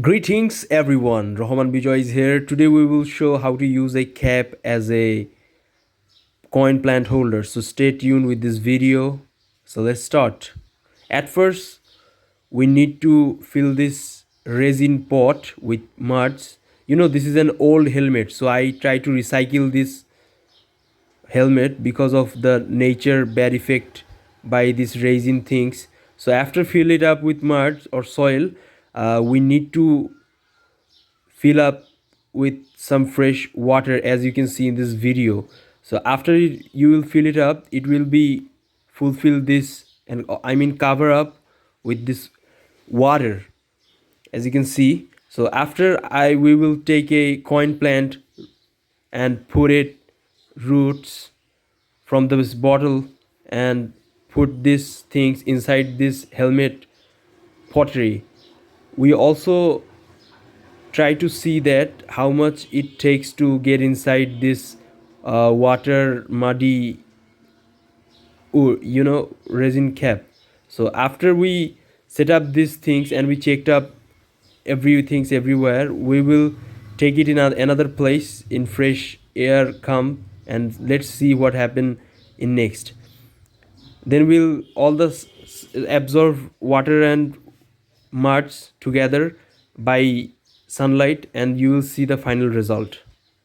Greetings everyone, Rahman Bijoy is here. Today we will show how to use a cap as a coin plant holder. So stay tuned with this video. So let's start. At first, we need to fill this resin pot with muds. This is an old helmet, so I try to recycle this helmet because of the nature bad effect by these resin things. So after fill it up with mud or soil, we need to fill up with some fresh water, as you can see in this video. So after you will fill it up, it will be fulfill this, and I mean cover up with this water, as you can see. So after I we will take a coin plant and put it roots from this bottle and put these things inside this helmet pottery. We also try to see that how much it takes to get inside this water muddy resin cap. So after we set up these things and we checked up everything's everywhere, we will take it in another place in fresh air come, and let's see what happen in next. Then we'll all the absorb water and muds together by sunlight, and you will see the final result.